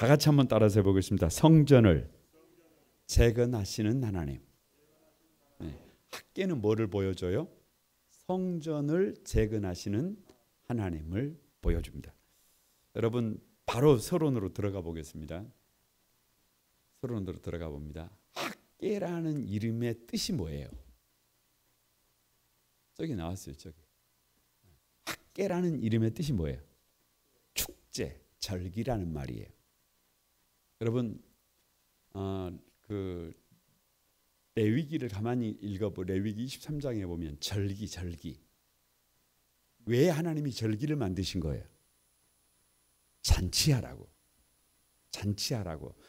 다 같이 한번 따라서 해보겠습니다. 성전을 재건하시는 하나님. 네. 학계는 뭐를 보여줘요? 성전을 재건하시는 하나님을 보여줍니다. 여러분 바로 서론으로 들어가 보겠습니다. 서론으로 들어가 봅니다. 학계라는 이름의 뜻이 뭐예요? 저기 나왔어요. 저기. 학계라는 이름의 뜻이 뭐예요? 축제, 절기라는 말이에요. 여러분 그 레위기를 가만히 읽어보. 레위기 23장에 보면 절기. 왜 하나님이 절기를 만드신 거예요? 잔치하라고.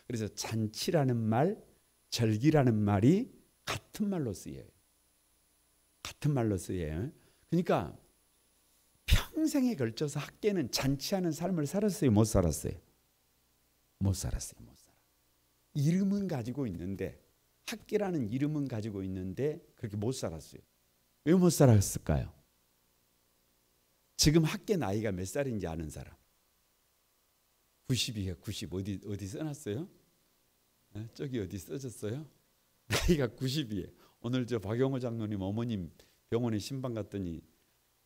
그래서 잔치라는 말, 절기라는 말이 같은 말로 쓰여요. 그러니까 평생에 걸쳐서 학계는 잔치하는 삶을 살았어요? 못 살았어요? 못 살았어요. 이름은 가지고 있는데, 학계라는 이름은 가지고 있는데 그렇게 못 살았어요. 왜 못 살았을까요? 지금 학계 나이가 몇 살인지 아는 사람? 90이에요. 90. 어디 써놨어요? 저기 어디 써졌어요? 나이가 90이에요. 오늘 저 박영호 장로님 어머님 병원에 신방 갔더니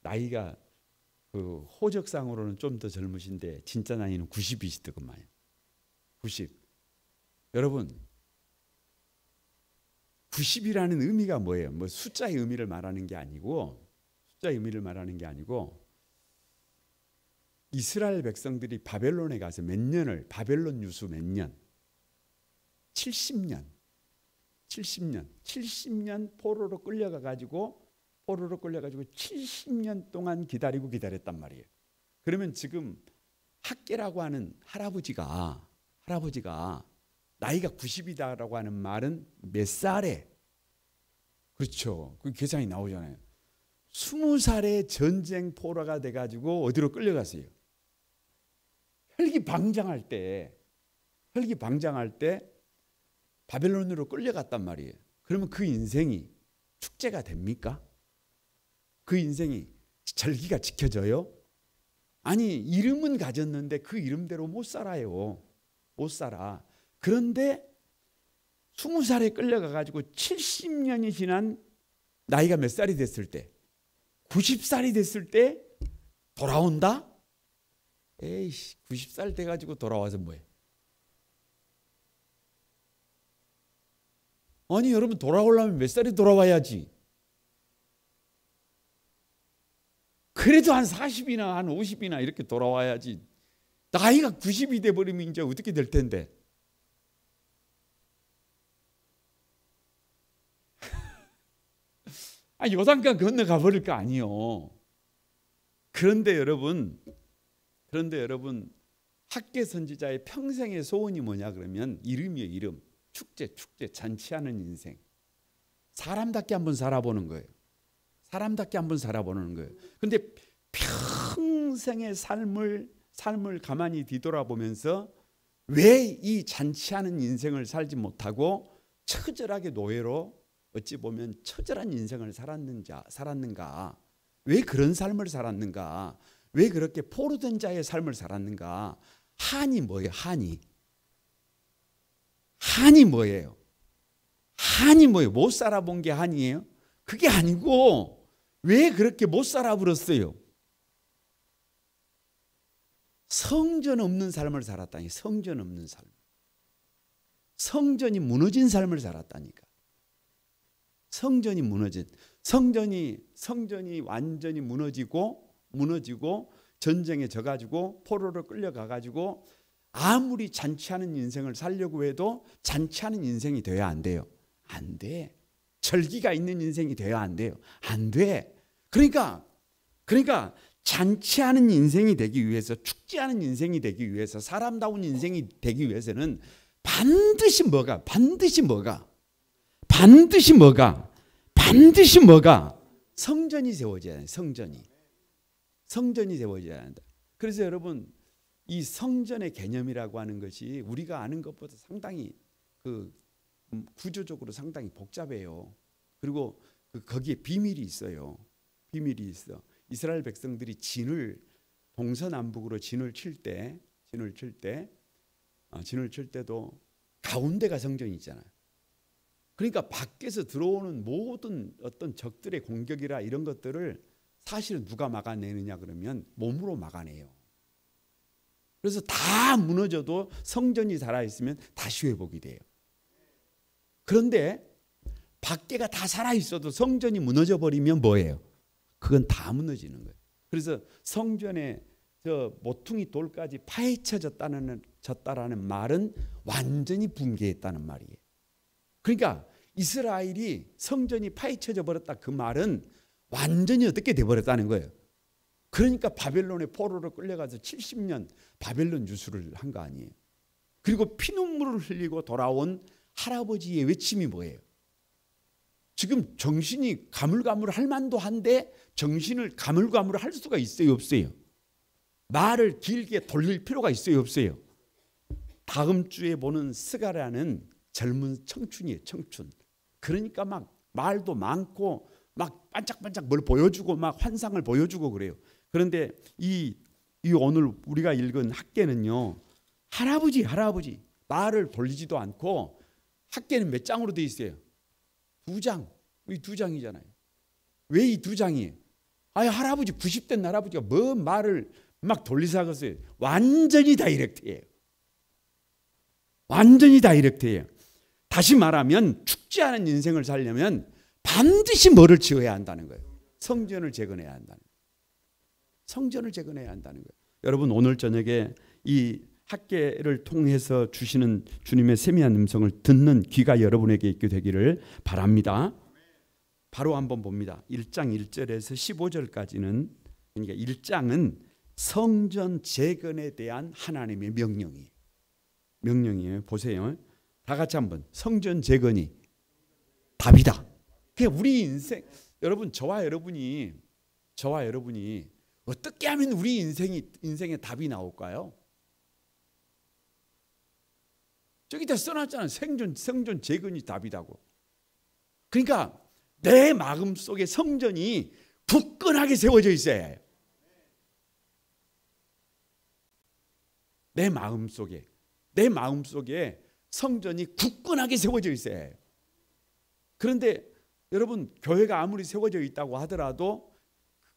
나이가 그 호적상으로는 좀 더 젊으신데 진짜 나이는 90이시더구만요. 90. 여러분 90이라는 의미가 뭐예요? 뭐 숫자의 의미를 말하는 게 아니고 이스라엘 백성들이 바벨론에 가서 몇 년을, 바벨론 유수 몇 년? 70년 포로로 끌려가 가지고 70년 동안 기다렸단 말이에요. 그러면 지금 학계라고 하는 할아버지가 나이가 90이다라고 하는 말은 몇 살에? 그렇죠. 그 계산이 나오잖아요. 20살에 전쟁 포로가 돼가지고 어디로 끌려갔어요? 혈기 방장할 때 바벨론으로 끌려갔단 말이에요. 그러면 그 인생이 축제가 됩니까? 그 인생이 절기가 지켜져요? 아니, 이름은 가졌는데 그 이름대로 못 살아요. 못 살아. 그런데 20살에 끌려가가지고 70년이 지난 나이가 몇 살이 됐을 때, 90살이 됐을 때 돌아온다? 에이씨, 90살 돼가지고 돌아와서 뭐해? 아니 여러분, 돌아오려면 몇 살이 돌아와야지. 그래도 한 40이나 한 50이나 이렇게 돌아와야지. 나이가 90이 돼버리면 이제 어떻게 될 텐데. 아니, 요단강 건너가 버릴 거 아니요. 그런데 여러분 학계 선지자의 평생의 소원이 뭐냐 그러면 이름이에요. 이름. 축제, 잔치하는 인생. 사람답게 한번 살아보는 거예요. 그런데 평생의 삶을 가만히 뒤돌아보면서 왜 이 잔치하는 인생을 살지 못하고 처절하게 노예로, 어찌 보면 처절한 인생을 살았는가? 왜 그런 삶을 살았는가? 왜 그렇게 포로된 자의 삶을 살았는가? 한이 뭐예요? 한이 뭐예요? 못 살아본 게 한이에요? 그게 아니고 왜 그렇게 못 살아버렸어요? 성전 없는 삶을 살았다니. 성전 없는 삶. 성전이 무너진 삶을 살았다니까. 성전이 완전히 무너지고 전쟁에 져가지고 포로로 끌려가가지고 아무리 잔치하는 인생을 살려고 해도 잔치하는 인생이 돼야 안 돼요. 안 돼. 절기가 있는 인생이 돼야 안 돼요. 안 돼. 그러니까 잔치하는 인생이 되기 위해서, 축제하는 인생이 되기 위해서, 사람다운 인생이 되기 위해서는 반드시 뭐가? 성전이 세워져야 해요. 성전이 세워져야 한다. 그래서 여러분, 이 성전의 개념이라고 하는 것이 우리가 아는 것보다 상당히 구조적으로 상당히 복잡해요. 그리고 거기에 비밀이 있어요. 이스라엘 백성들이 동서남북으로 진을 칠 때 진을 칠 때도 가운데가 성전이 있잖아요. 그러니까 밖에서 들어오는 모든 어떤 적들의 공격이라 이런 것들을 사실은 누가 막아내느냐 그러면 몸으로 막아내요. 그래서 다 무너져도 성전이 살아있으면 다시 회복이 돼요. 그런데 밖에가 다 살아있어도 성전이 무너져 버리면 뭐예요? 그건 다 무너지는 거예요. 그래서 성전에 저 모퉁이 돌까지 파헤쳐졌다는 말은 완전히 붕괴했다는 말이에요. 그러니까 이스라엘이 성전이 파헤쳐져 버렸다 그 말은 완전히 어떻게 돼버렸다는 거예요. 그러니까 바벨론의 포로로 끌려가서 70년 바벨론 유수를 한 거 아니에요. 그리고 피눈물을 흘리고 돌아온 할아버지의 외침이 뭐예요? 지금 정신이 가물가물할 만도 한데 정신을 가물가물할 수가 있어요, 없어요? 말을 길게 돌릴 필요가 있어요, 없어요? 다음 주에 보는 스가라는 젊은 청춘이에요, 청춘. 그러니까 막 말도 많고 막 반짝반짝 뭘 보여주고 막 환상을 보여주고 그래요. 그런데 이 오늘 우리가 읽은 학계는요, 할아버지 말을 돌리지도 않고 학계는 몇 장으로 돼 있어요? 2장. 이 2장이잖아요. 왜 이 2장이에요? 할아버지 90대 할아버지가 뭐 말을 막 돌리사겠어요. 완전히 다이렉트예요. 완전히 다이렉트예요. 다시 말하면 죽지 않은 인생을 살려면 반드시 뭐를 지어야 한다는 거예요? 성전을 재건해야 한다는 거예요. 성전을 재건해야 한다는 거예요. 여러분 오늘 저녁에 이 학계를 통해서 주시는 주님의 세미한 음성을 듣는 귀가 여러분에게 있게 되기를 바랍니다. 바로 한번 봅니다. 1장 1절에서 15절까지는 그러니까 1장은 성전 재건에 대한 하나님의 명령이에요. 보세요. 다 같이 한번 성전 재건이 답이다. 그러니까 우리 인생 여러분 저와 여러분이 어떻게 하면 우리 인생에 답이 나올까요? 저기다 써놨잖아요. 성전 재건이 답이다고. 그러니까 내 마음속에 성전이 굳건하게 세워져 있어야 해요. 내 마음속에 성전이 굳건하게 세워져 있어야 해요. 그런데 여러분 교회가 아무리 세워져 있다고 하더라도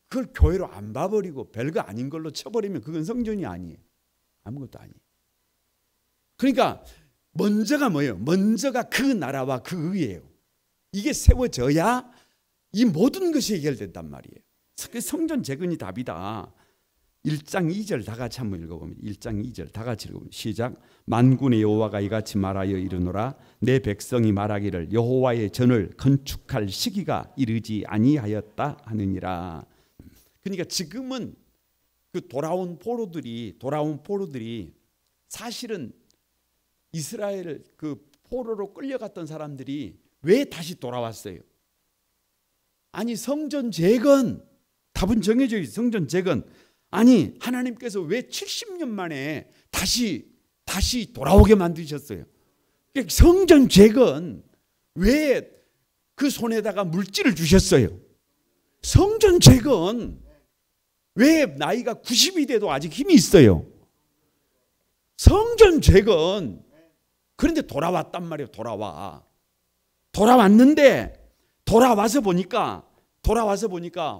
그걸 교회로 안 봐버리고 별거 아닌 걸로 쳐버리면 그건 성전이 아니에요. 아무것도 아니에요. 그러니까 먼저가 뭐예요? 먼저가 그 나라와 그 의예요. 이게 세워져야 이 모든 것이 해결된단 말이에요. 성전 재건이 답이다. 1장 2절 다 같이 한번 읽어보면 1장 2절 다 같이 읽어보면 시작. 만군의 여호와가 이같이 말하여 이르노라 내 백성이 말하기를 여호와의 전을 건축할 시기가 이르지 아니하였다 하느니라. 그러니까 지금은 그 돌아온 포로들이 사실은 이스라엘 그 포로로 끌려갔던 사람들이 왜 다시 돌아왔어요? 아니 성전 재건 답은 정해져 있어요. 성전 재건 아니 하나님께서 왜 70년 만에 다시 돌아오게 만드셨어요? 성전 재건 왜 그 손에다가 물질을 주셨어요? 성전 재건 왜 나이가 90이 돼도 아직 힘이 있어요? 성전 재건. 그런데 돌아왔단 말이에요. 돌아왔는데 돌아와서 보니까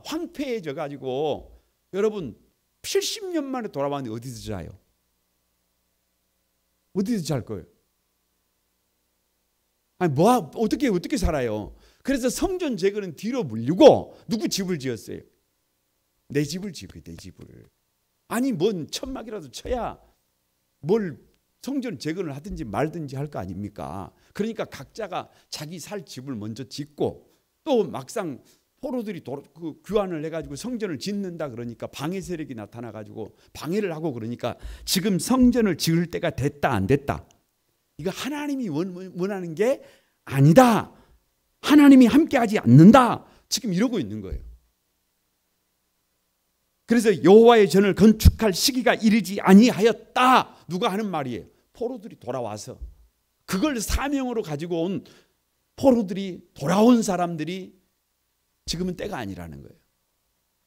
황폐해져 가지고 여러분 70년 만에 돌아왔는데 어디서 자요? 어디서 잘 거예요? 아니 어떻게 살아요? 그래서 성전 재건은 뒤로 물리고 누구 집을 지었어요? 내 집을 지어요. 내 집을. 아니 뭔 천막이라도 쳐야 뭘 성전 재건을 하든지 말든지 할 거 아닙니까? 그러니까 각자가 자기 살 집을 먼저 짓고 또 막상 포로들이 교환을 해가지고 성전을 짓는다 그러니까 방해 세력이 나타나가지고 방해를 하고 그러니까 지금 성전을 지을 때가 됐다 안 됐다? 이거 하나님이 원하는 게 아니다. 하나님이 함께하지 않는다. 지금 이러고 있는 거예요. 그래서 여호와의 전을 건축할 시기가 이르지 아니하였다. 누가 하는 말이에요? 포로들이 돌아와서 그걸 사명으로 가지고 온 포로들이 돌아온 사람들이 지금은 때가 아니라는 거예요.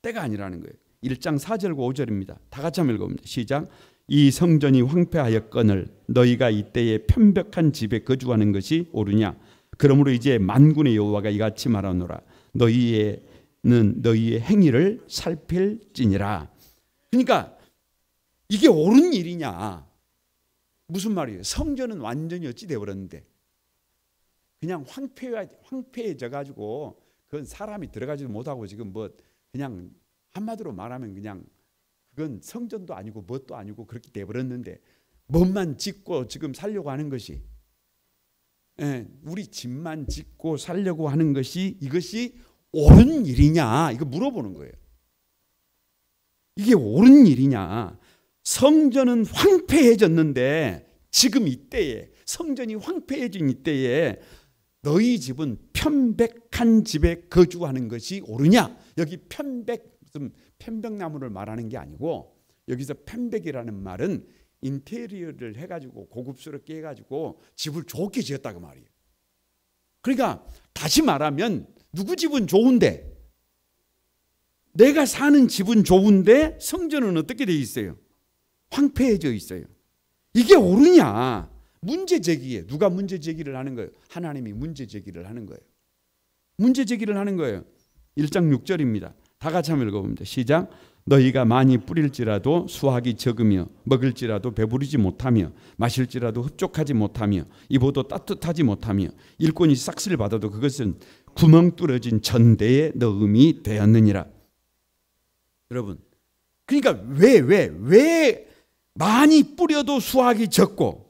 때가 아니라는 거예요. 1장 4절과 5절입니다. 다 같이 한번 읽어봅니다. 시작. 이 성전이 황폐하였거늘 너희가 이때에 편벽한 집에 거주하는 것이 옳으냐. 그러므로 이제 만군의 여호와가 이같이 말하노라. 너희는 너희의 행위를 살필지니라. 그러니까 이게 옳은 일이냐. 무슨 말이에요? 성전은 완전히 어찌 되어버렸는데 그냥 황폐해져 가지고 그건 사람이 들어가지도 못하고 지금 뭐 그냥 한마디로 말하면 그냥 그건 성전도 아니고 뭣도 아니고 그렇게 돼버렸는데 뭐만 짓고 지금 살려고 하는 것이, 우리 집만 짓고 살려고 하는 것이 이것이 옳은 일이냐 이거 물어보는 거예요. 이게 옳은 일이냐. 성전은 황폐해졌는데 지금 이때에 성전이 황폐해진 이때에 너희 집은 편백한 집에 거주하는 것이 옳으냐. 여기 편백나무를 말하는 게 아니고 여기서 편백이라는 말은 인테리어를 해가지고 고급스럽게 해가지고 집을 좋게 지었다고 말이에요. 그러니까 다시 말하면 누구 집은 좋은데 내가 사는 집은 좋은데 성전은 어떻게 돼 있어요? 황폐해져 있어요. 이게 옳으냐. 문제 제기에 누가 문제 제기를 하는 거예요? 하나님이 문제 제기를 하는 거예요. 문제 제기를 하는 거예요. 1장 6절입니다. 다 같이 한번 읽어봅니다. 시작. 너희가 많이 뿌릴지라도 수확이 적으며 먹을지라도 배부르지 못하며 마실지라도 흡족하지 못하며 입어도 따뜻하지 못하며 일꾼이 싹쓸이 받아도 그것은 구멍 뚫어진 전대에 넣음이 되었느니라. 여러분, 그러니까 왜 많이 뿌려도 수확이 적고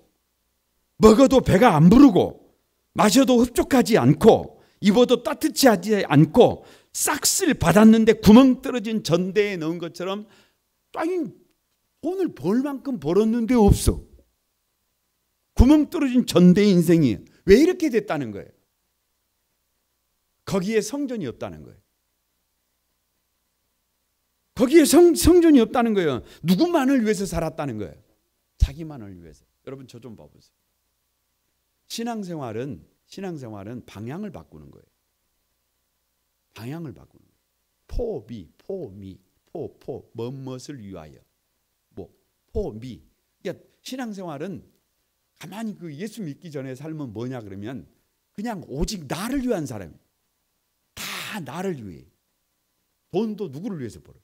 먹어도 배가 안 부르고 마셔도 흡족하지 않고 입어도 따뜻치 하지 않고 싹쓸 받았는데 구멍 떨어진 전대에 넣은 것처럼 돈을 벌 만큼 벌었는데 없어. 구멍 떨어진 전대 인생이 왜 이렇게 됐다는 거예요? 거기에 성전이 없다는 거예요. 거기에 성전이 없다는 거예요. 누구만을 위해서 살았다는 거예요? 자기만을 위해서. 여러분 저 좀 봐보세요. 신앙생활은 방향을 바꾸는 거예요. 방향을 바꾸는 거예요. 무엇을 위하여. 그러니까 신앙생활은 가만히 그 예수 믿기 전에 삶은 뭐냐 그러면 그냥 오직 나를 위한 사람이에요. 다 나를 위해. 돈도 누구를 위해서 벌어.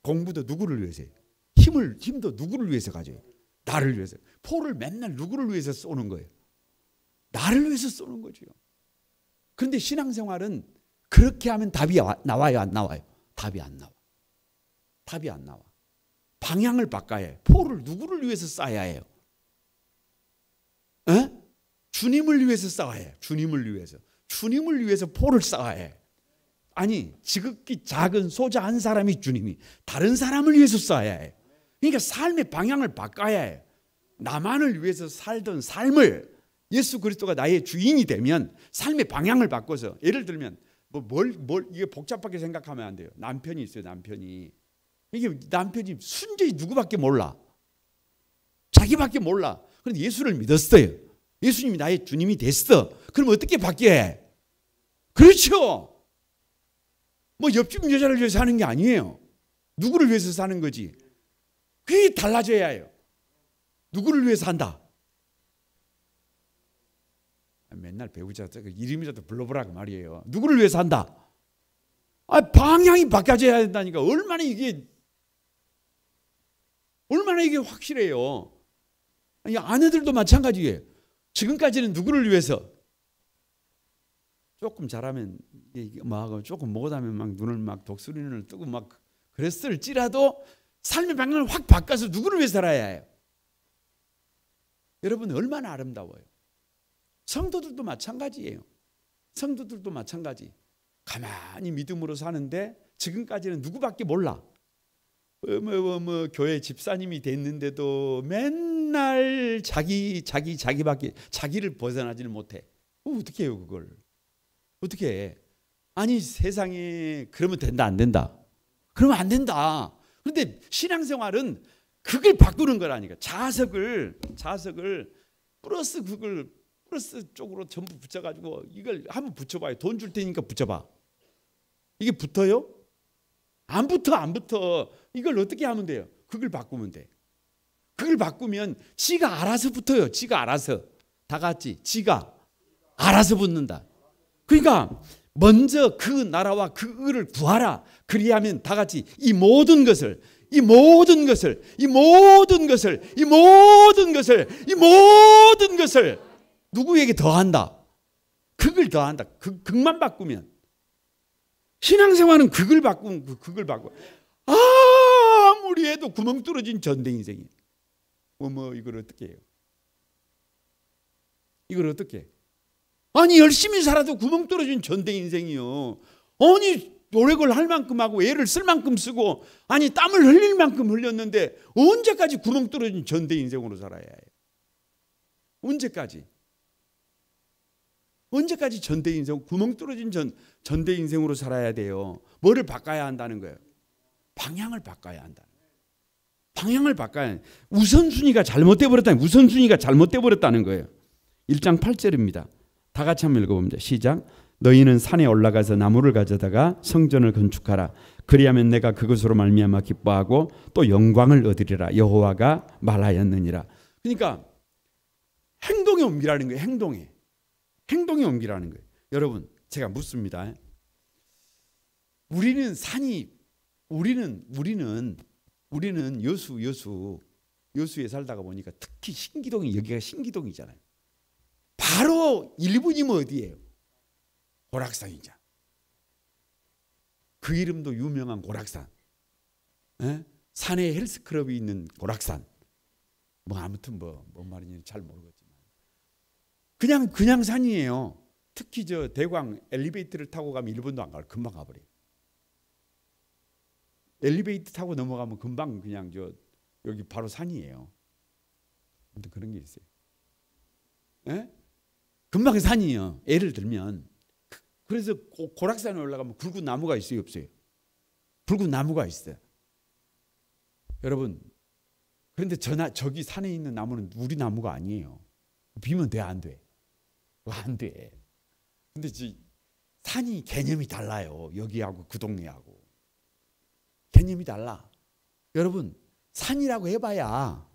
공부도 누구를 위해서 해요. 힘도 누구를 위해서 가져요. 나를 위해서. 포를 맨날 누구를 위해서 쏘는 거예요. 나를 위해서 쏘는 거죠. 그런데 신앙생활은 그렇게 하면 답이 나와요, 안 나와요? 답이 안 나와. 답이 안 나와. 방향을 바꿔야 해요. 포를 누구를 위해서 쏴야 해요? 주님을 위해서 쏴야 해요. 주님을 위해서 포를 쏴야 해요. 아니 지극히 작은 소자 한 사람이 주님이 다른 사람을 위해서 쏴야 해요. 그러니까 삶의 방향을 바꿔야 해요. 나만을 위해서 살던 삶을 예수 그리스도가 나의 주인이 되면 삶의 방향을 바꿔서 예를 들면 이게 복잡하게 생각하면 안 돼요. 남편이 있어요. 남편이 순전히 누구밖에 몰라. 자기밖에 몰라. 그런데 예수를 믿었어요. 예수님이 나의 주님이 됐어. 그럼 어떻게 바뀌어야 해? 그렇죠. 옆집 여자를 위해서 사는 게 아니에요. 누구를 위해서 사는 거지. 그게 달라져야 해요. 누구를 위해서 산다. 맨날 배우자 이름이라도 불러보라고 말이에요. 누구를 위해서 산다. 방향이 바뀌어져야 된다니까. 얼마나 이게 확실해요. 아내들도 마찬가지예요. 지금까지는 누구를 위해서 조금 잘하면 조금 못하면 막 눈을 막 독수리눈을 뜨고 막 그랬을지라도 삶의 방향을 확 바꿔서 누구를 위해서 살아야 해요. 여러분 얼마나 아름다워요. 성도들도 마찬가지예요. 성도들도 마찬가지. 가만히 믿음으로 사는데 지금까지는 누구밖에 몰라. 교회 집사님이 됐는데도 맨날 자기밖에 자기를 벗어나지는 못해. 어떻게 해요 그걸? 어떻게 해? 아니 세상에 그러면 된다 안 된다? 그러면 안 된다. 그런데 신앙생활은 그걸 바꾸는 거라니까. 자석을 플러스 쪽으로 전부 붙여가지고 이걸 한번 붙여봐요. 돈 줄 테니까 붙여봐. 이게 붙어요? 안 붙어. 이걸 어떻게 하면 돼요? 그걸 바꾸면 돼. 그걸 바꾸면 지가 알아서 붙어요. 지가 알아서. 다 같이 지가 알아서 붙는다. 그러니까 먼저 그 나라와 그 의를 구하라. 그리하면 다 같이 이 모든 것을 누구에게 더한다. 극을 더한다. 극만 바꾸면. 신앙생활은 극을 바꾸면 극을 바꾸고. 아무리 해도 구멍 뚫어진 전대 인생이에요. 이걸 어떻게 해요? 이걸 어떻게 해? 아니 열심히 살아도 구멍 뚫어진 전대 인생이요. 아니 노력을 할 만큼 하고 애를 쓸 만큼 쓰고 아니 땀을 흘릴 만큼 흘렸는데 언제까지 구멍 뚫어진 전대 인생으로 살아야 해요? 언제까지? 언제까지 전대 인생, 구멍 뚫어진 전대 인생으로 살아야 돼요? 뭐를 바꿔야 한다는 거예요? 방향을 바꿔야 한다. 방향을 바꿔야 해. 우선순위가 잘못돼 버렸다는 거예요. 1장 8절입니다. 다 같이 한번 읽어봅니다. 시작. 너희는 산에 올라가서 나무를 가져다가 성전을 건축하라. 그리하면 내가 그것으로 말미암아 기뻐하고 또 영광을 얻으리라. 여호와가 말하였느니라. 그러니까 행동에 옮기라는 거예요. 행동에 옮기라는 거예요. 여러분 제가 묻습니다. 우리는 여수에 살다가 보니까 특히 신기동이 여기가 신기동이잖아요. 바로 1분이면 어디예요? 고락산이죠. 그 이름도 유명한 고락산. 산에 헬스클럽이 있는 고락산. 아무튼 뭔 말인지 잘 모르겠지만 그냥 산이에요. 특히 저 대광 엘리베이터를 타고 가면 1분도 안 가요. 금방 가버려요. 엘리베이터 타고 넘어가면 금방 그냥 여기 바로 산이에요. 근데 그런 게 있어요. 금방 산이에요. 예를 들면 그래서 고락산에 올라가면 굵은 나무가 있어요, 없어요? 굵은 나무가 있어요. 여러분 그런데 저기 산에 있는 나무는 우리 나무가 아니에요. 비면 돼, 안 돼? 안 돼. 근데 산이 개념이 달라요. 여기하고 그 동네하고 개념이 달라. 여러분 산이라고 해봐야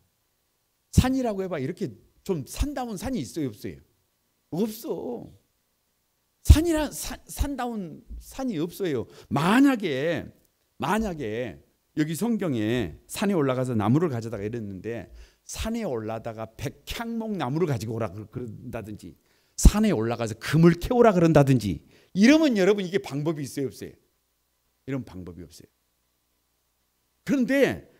이렇게 좀 산다운 산이 있어요, 없어요? 없어. 산다운 산이 없어요. 만약에 여기 성경에 산에 올라가서 나무를 가져다가 이랬는데 산에 올라다가 백향목 나무를 가지고 오라 그런다든지 산에 올라가서 금을 캐오라 그런다든지 이러면 여러분 이게 방법이 있어요, 없어요? 이런 방법이 없어요. 그런데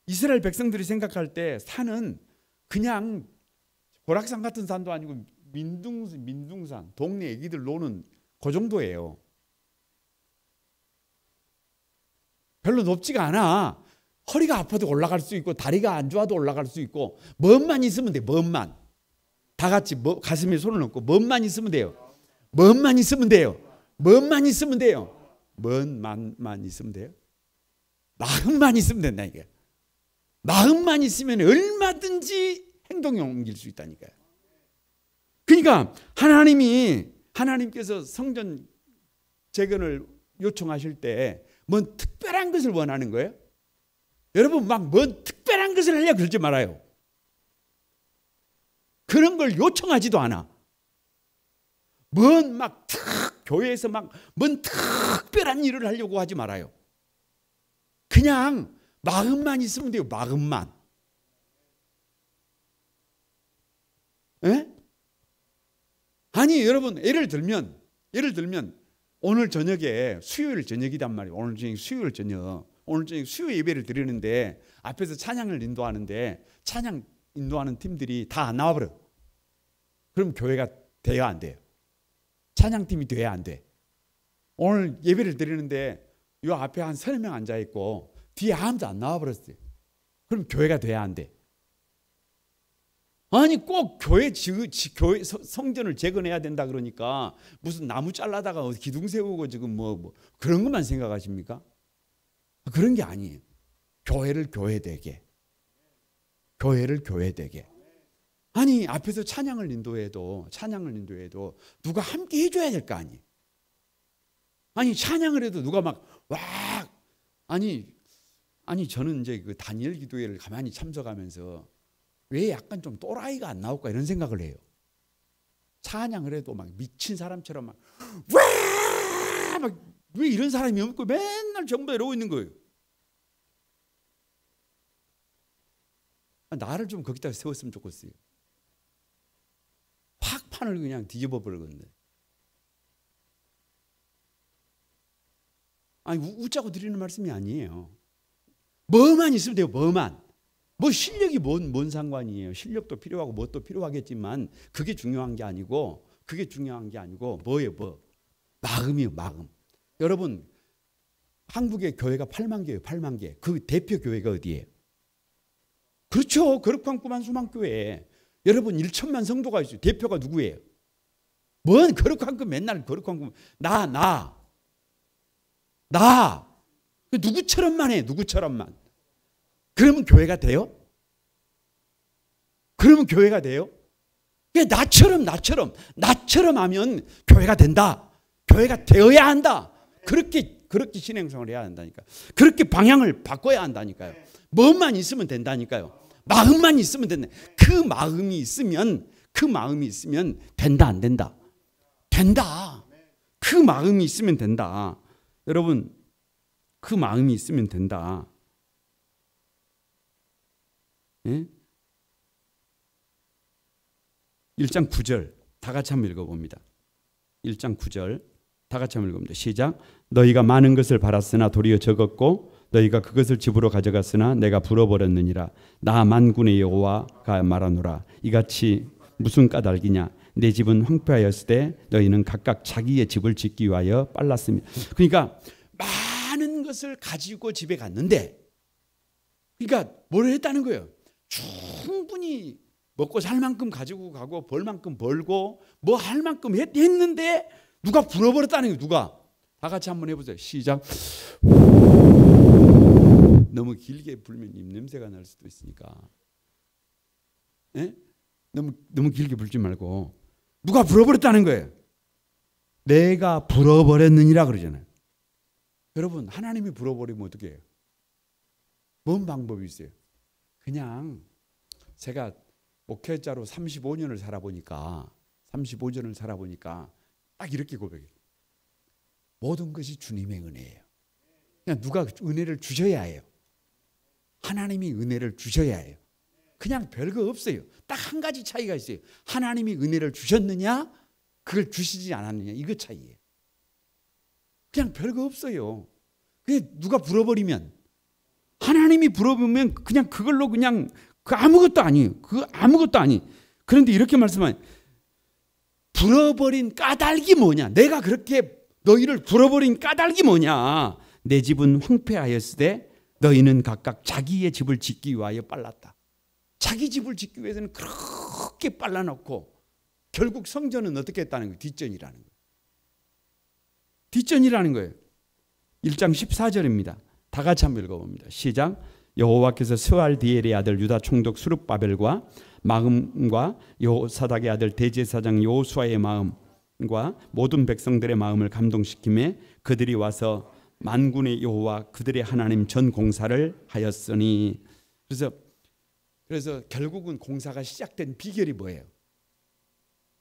이스라엘 백성들이 생각할 때 산은 그냥 고락산 같은 산도 아니고 민둥산, 동네 애기들 노는 그 정도예요. 별로 높지가 않아. 허리가 아파도 올라갈 수 있고 다리가 안 좋아도 올라갈 수 있고 멋만 있으면 돼. 멋만. 다 같이 가슴에 손을 얹고 멋만 있으면 돼요. 멋만 있으면 돼요. 마음만 있으면 돼요. 마음만 있으면 된다 이게. 마음만 있으면 얼마든지 행동에 옮길 수 있다니까요. 그러니까 하나님께서 성전 재건을 요청하실 때 뭔 특별한 것을 원하는 거예요? 여러분 뭔 특별한 것을 하려고 그러지 말아요. 그런 걸 요청하지도 않아. 교회에서 뭔 특별한 일을 하려고 하지 말아요. 그냥 마음만 있으면 돼요. 마음만. 에? 아니 여러분 예를 들면 오늘 저녁에 수요일 저녁이단 말이에요. 오늘 저녁 수요일 저녁 수요 예배를 드리는데 앞에서 찬양을 인도하는데 찬양 인도하는 팀들이 다 안 나와버려. 그럼 교회가 돼야 안 돼요? 찬양팀이 돼야 안 돼? 오늘 예배를 드리는데 이 앞에 한 30명 앉아있고 뒤에 아무도 안 나와버렸어요. 그럼 교회가 돼야 안 돼? 아니 꼭 교회 성전을 재건해야 된다 그러니까 무슨 나무 잘라다가 기둥 세우고 지금 뭐 그런 것만 생각하십니까? 그런 게 아니에요. 교회를 교회되게. 아니 앞에서 찬양을 인도해도 누가 함께 해줘야 될 거 아니에요. 아니 찬양을 해도 누가 아니 아니 저는 이제 그 다니엘 기도회를 가만히 참석하면서 왜 약간 좀 또라이가 안 나올까 이런 생각을 해요. 찬양을 해도 막 미친 사람처럼 막 왜 이런 사람이 없고 맨날 전부 이러고 있는 거예요. 나를 좀 거기다 세웠으면 좋겠어요. 확 판을 그냥 뒤집어 버리겠네. 아니 웃자고 드리는 말씀이 아니에요. 뭐만 있으면 돼요. 뭐만. 뭐 실력이 뭔 상관이에요. 실력도 필요하고 뭣도 필요하겠지만 그게 중요한 게 아니고 뭐예요? 뭐. 마음이요. 마음. 여러분 한국의 교회가 8만 개예요. 8만 개. 그 대표 교회가 어디예요? 그렇죠. 거룩한 꿈 한수만 교회. 여러분 1천만 성도가 있어요. 대표가 누구예요? 뭔 거룩한 꿈 맨날 거룩한 꿈. 나. 누구처럼만 해. 누구처럼만. 그러면 교회가 돼요? 그러면 교회가 돼요? 나처럼 하면 교회가 된다. 교회가 되어야 한다. 그렇게 신행성을 해야 한다니까. 그렇게 방향을 바꿔야 한다니까요. 뭐만 있으면 된다니까요. 마음만 있으면 된다. 그 마음이 있으면 된다 안 된다? 된다. 그 마음이 있으면 된다. 여러분 그 마음이 있으면 된다. 예? 1장 9절 다 같이 한번 읽어봅니다. 1장 9절 다 같이 한번 읽어봅니다. 시작. 너희가 많은 것을 바랐으나 도리어 적었고 너희가 그것을 집으로 가져갔으나 내가 불어버렸느니라. 나 만군의 여호와가 말하노라. 이같이 무슨 까닭이냐. 내 집은 황폐하였을 때 너희는 각각 자기의 집을 짓기 위하여 빨랐습니다. 그러니까 많은 것을 가지고 집에 갔는데 그러니까 뭘 했다는 거예요. 충분히 먹고 살 만큼 가지고 가고 벌 만큼 벌고 뭐 할 만큼 했는데 누가 불어버렸다는 거예요. 누가. 다 같이 한번 해보세요. 시작. 너무 길게 불면 입냄새가 날 수도 있으니까. 예? 너무 길게 불지 말고 누가 불어버렸다는 거예요. 내가 불어버렸느니라 그러잖아요. 여러분 하나님이 불어버리면 어떻게 해요? 뭔 방법이 있어요? 그냥 제가 목회자로 35년을 살아보니까 딱 이렇게 고백해요. 모든 것이 주님의 은혜예요. 그냥 누가 은혜를 주셔야 해요. 하나님이 은혜를 주셔야 해요. 그냥 별거 없어요. 딱 한 가지 차이가 있어요. 하나님이 은혜를 주셨느냐 그걸 주시지 않았느냐 이거 차이예요. 그냥 별거 없어요. 그게 누가 불어버리면 하나님이 불어보면 그냥 그걸로 그냥 그 아무것도 아니에요. 그런데 이렇게 말씀하면 불어버린 까닭이 뭐냐? 내가 그렇게 너희를 불어버린 까닭이 뭐냐? 내 집은 황폐하였을 때 너희는 각각 자기의 집을 짓기 위하여 빨랐다. 자기 집을 짓기 위해서는 그렇게 빨라놓고 결국 성전은 어떻게 했다는 거예요? 뒷전이라는 거예요. 1장 14절입니다. 다 같이 한번 읽어봅니다. 시작. 여호와께서 스알디엘의 아들 유다 총독 스룹바벨과 마음과 여호사닥의 아들 대제사장 여호수아의 마음과 모든 백성들의 마음을 감동시키며 그들이 와서 만군의 여호와 그들의 하나님 전 공사를 하였으니. 그래서 결국은 공사가 시작된 비결이 뭐예요?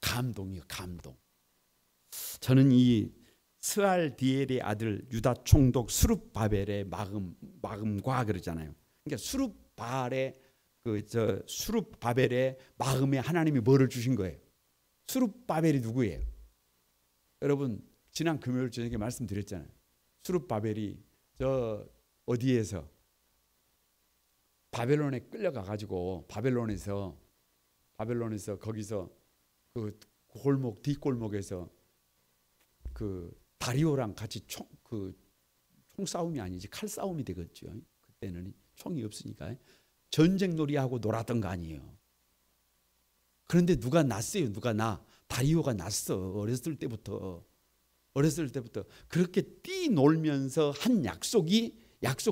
감동이요. 감동. 저는 이 스알디엘의 아들 유다 총독 스룹바벨의 마음과 그러잖아요. 그러니까 스룹바벨의 마음에 하나님이 뭐를 주신 거예요? 스룹바벨이 누구예요? 여러분 지난 금요일 저녁에 말씀드렸잖아요. 스룹바벨이 저 어디에서 바벨론에 끌려가 가지고 바벨론에서 거기서 그 골목 뒷골목에서 그 다리오랑 같이 총싸움이 아니지 칼싸움이 되겠죠. 그때는 총이 없으니까 전쟁놀이하고 놀았던 거 아니에요. 그런데 누가 났어요. 다리오가 났어. 어렸을 때부터 그렇게 뛰놀면서 한 약속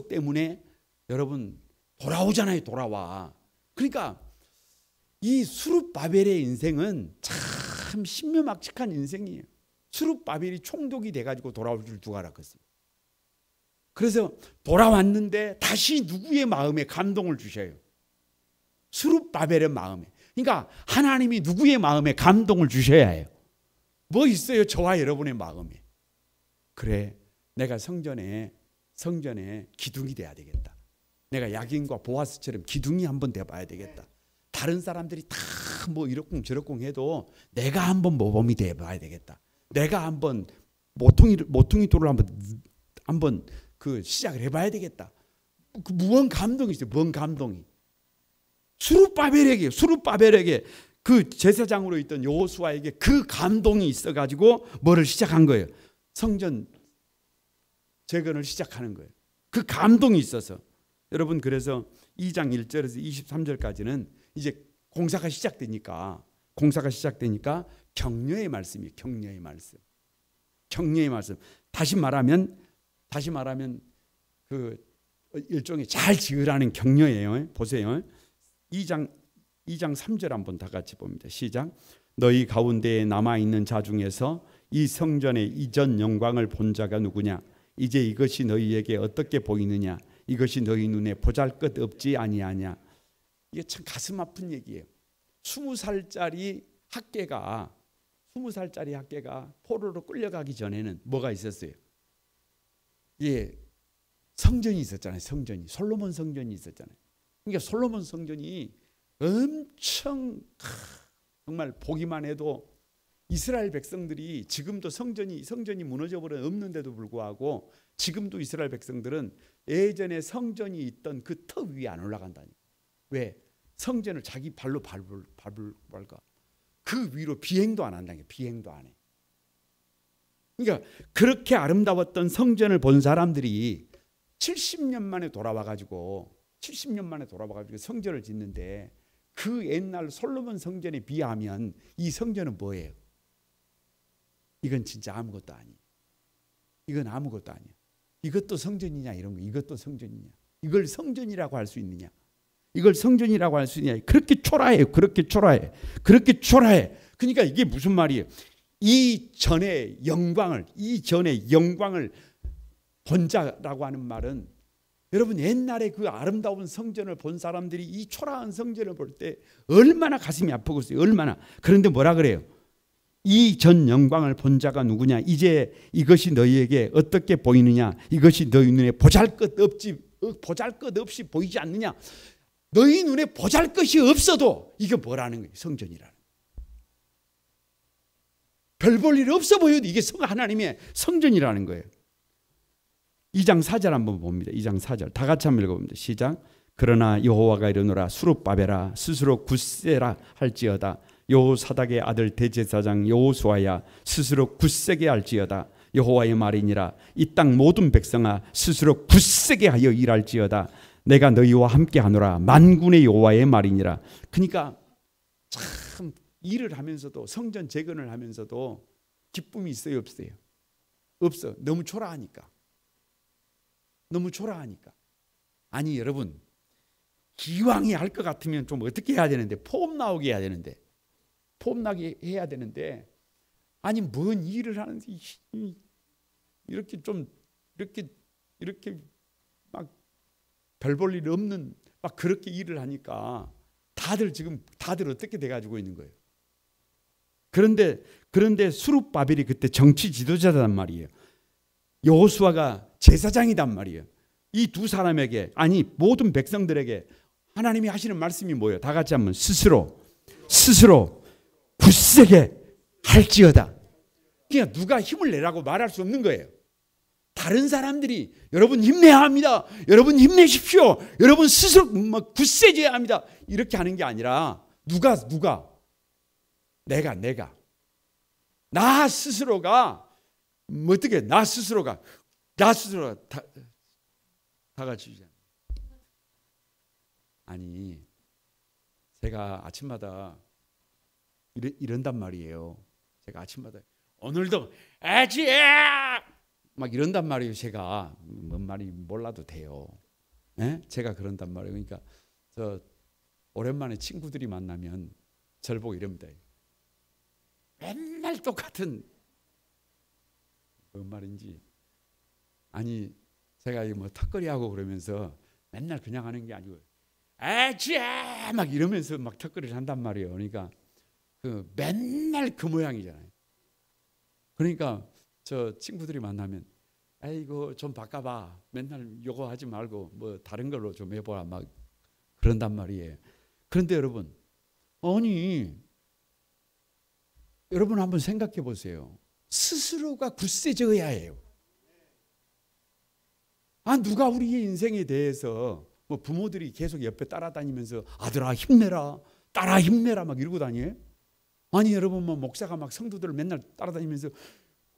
때문에 여러분 돌아오잖아요. 돌아와. 그러니까 이 스룹바벨의 인생은 참 신묘막측한 인생이에요. 스룹바벨이 총독이 돼가지고 돌아올 줄 누가 알았겠어요? 그래서 돌아왔는데 다시 누구의 마음에 감동을 주셔요? 스룹바벨의 마음에. 그러니까 하나님이 누구의 마음에 감동을 주셔야 해요? 뭐 있어요? 저와 여러분의 마음에. 그래, 내가 성전에 기둥이 돼야 되겠다. 내가 야긴과 보아스처럼 기둥이 한번 돼봐야 되겠다. 다른 사람들이 다 뭐 이렇쿵 저렇쿵 해도 내가 한번 모범이 돼봐야 되겠다. 내가 한번 모퉁이 돌을 한번 그 시작을 해봐야 되겠다. 그 무언 감동이 있어요. 무언 감동이. 수룹바벨에게 그 제사장으로 있던 여호수아에게 그 감동이 있어가지고 뭐를 시작한 거예요? 성전 재건을 시작하는 거예요. 그 감동이 있어서. 여러분, 그래서 2장 1절에서 23절까지는 이제 공사가 시작되니까 격려의 말씀이에요. 격려의 말씀. 다시 말하면 그 일종의 잘 지으라는 격려예요. 보세요. 2장 3절 한번 다 같이 봅니다. 시작. 너희 가운데에 남아있는 자 중에서 이 성전의 이전 영광을 본 자가 누구냐? 이제 이것이 너희에게 어떻게 보이느냐? 이것이 너희 눈에 보잘것없지 아니하냐? 이게 참 가슴 아픈 얘기예요. 20살짜리 학계가 포로로 끌려가기 전에는 뭐가 있었어요? 예, 성전이 있었잖아요. 솔로몬 성전이 있었잖아요. 그러니까 솔로몬 성전이 엄청 정말 보기만 해도 이스라엘 백성들이 지금도 성전이 무너져버려 없는데도 불구하고 지금도 이스라엘 백성들은 예전에 성전이 있던 그 터 위에 안 올라간다니까. 왜? 성전을 자기 발로 밟을까? 그 위로 비행도 안 한다니까. 비행도 안 해. 그러니까 그렇게 아름다웠던 성전을 본 사람들이 70년 만에 돌아와가지고 성전을 짓는데 그 옛날 솔로몬 성전에 비하면 이 성전은 뭐예요? 이건 진짜 아무것도 아니에요. 이건 아무것도 아니야. 이것도 성전이냐 이런 거. 이것도 성전이냐. 이걸 성전이라고 할 수 있느냐. 그렇게 초라해요. 그렇게 초라해. 그러니까 이게 무슨 말이에요? 이전의 영광을 본 자라고 하는 말은 여러분 옛날에 그 아름다운 성전을 본 사람들이 이 초라한 성전을 볼 때 얼마나 가슴이 아프겠어요. 얼마나. 그런데 뭐라 그래요? 이 전 영광을 본 자가 누구냐? 이제 이것이 너희에게 어떻게 보이느냐? 이것이 너희 눈에 보잘것없이 보이지 않느냐? 너희 눈에 보잘것이 없어도 이게 뭐라는 거예요? 성전이라는. 별 볼 일 없어 보여도 이게 하나님의 성전이라는 거예요. 2장 4절 한번 봅니다. 2장 4절 다 같이 한번 읽어봅니다. 시작. 그러나 여호와가 이르노라 수룹바벨아 스스로 굳세라 할지어다. 여호사닥의 아들 대제사장 여호수아야 스스로 굳세게 할지어다. 여호와의 말이니라. 이 땅 모든 백성아 스스로 굳세게 하여 일할지어다. 내가 너희와 함께 하노라. 만군의 여호와의 말이니라. 그러니까 참 일을 하면서도 성전 재건을 하면서도 기쁨이 있어요, 없어요? 없어. 너무 초라하니까. 아니 여러분, 기왕이 할 것 같으면 좀 어떻게 해야 되는데, 폼 나게 해야 되는데 아니 뭔 일을 하는데 이렇게 막 별 볼 일 없는 막 그렇게 일을 하니까 다들 어떻게 돼가지고 있는 거예요. 그런데 수룹바벨이 그때 정치 지도자단 말이에요. 여호수아가 제사장이단 말이에요. 이 두 사람에게, 아니 모든 백성들에게 하나님이 하시는 말씀이 뭐예요? 다 같이 한번 스스로 굳세게 할지어다. 그냥 누가 힘을 내라고 말할 수 없는 거예요. 다른 사람들이 여러분 힘내야 합니다. 여러분 힘내십시오. 여러분 스스로 굳세져야 합니다. 이렇게 하는 게 아니라 누가 내가 나 스스로가 어떻게 나 스스로가 다 같이 아니 제가 아침마다 이런단 말이에요. 제가 아침마다 오늘도 막 이런단 말이에요. 제가 뭔 말이 몰라도 돼요. 네? 제가 그런단 말이에요. 그러니까 저 오랜만에 친구들이 만나면 저를 보고 이럽니다. 맨날 똑같은 뭔 말인지. 아니 제가 뭐 턱걸이하고 그러면서 맨날 그냥 하는 게 아니고 아치야 막 이러면서 막 턱걸이를 한단 말이에요. 그러니까 그 맨날 그 모양이잖아요. 그러니까 저 친구들이 만나면 아이고 좀 바꿔봐. 맨날 요거 하지 말고 뭐 다른 걸로 좀 해보라 막 그런단 말이에요. 그런데 여러분, 아니 여러분 한번 생각해 보세요. 스스로가 굳세져야 해요. 누가 우리의 인생에 대해서 뭐 부모들이 계속 옆에 따라다니면서 아들아 힘내라, 딸아 힘내라 막 이러고 다녀요? 아니 여러분 뭐 목사가 막 성도들을 맨날 따라다니면서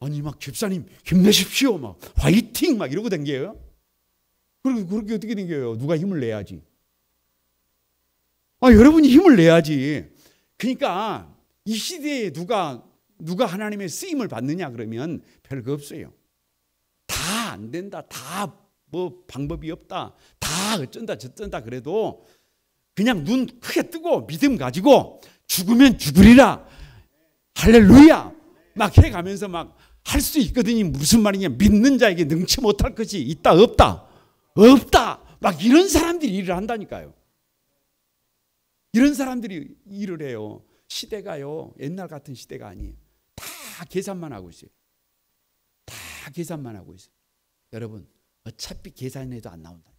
아니 막 집사님 힘내십시오 막 화이팅 막 이러고 다녀요? 그리고 그렇게 어떻게 다녀요? 누가 힘을 내야지. 여러분이 힘을 내야지. 그러니까 이 시대에 누가 하나님의 쓰임을 받느냐 그러면 별거 없어요. 다 안 된다. 다 뭐 방법이 없다. 다 어쩐다 저쩐다 그래도 그냥 눈 크게 뜨고 믿음 가지고 죽으면 죽으리라. 할렐루야. 막 해가면서 막 할 수 있거든요. 무슨 말이냐. 믿는 자에게 능치 못할 것이 있다 없다. 없다. 막 이런 사람들이 일을 한다니까요. 이런 사람들이 일을 해요. 시대가요. 옛날 같은 시대가 아니에요. 다 계산만 하고 있어요. 다 계산만 하고 있어요. 여러분 어차피 계산해도 안 나온다.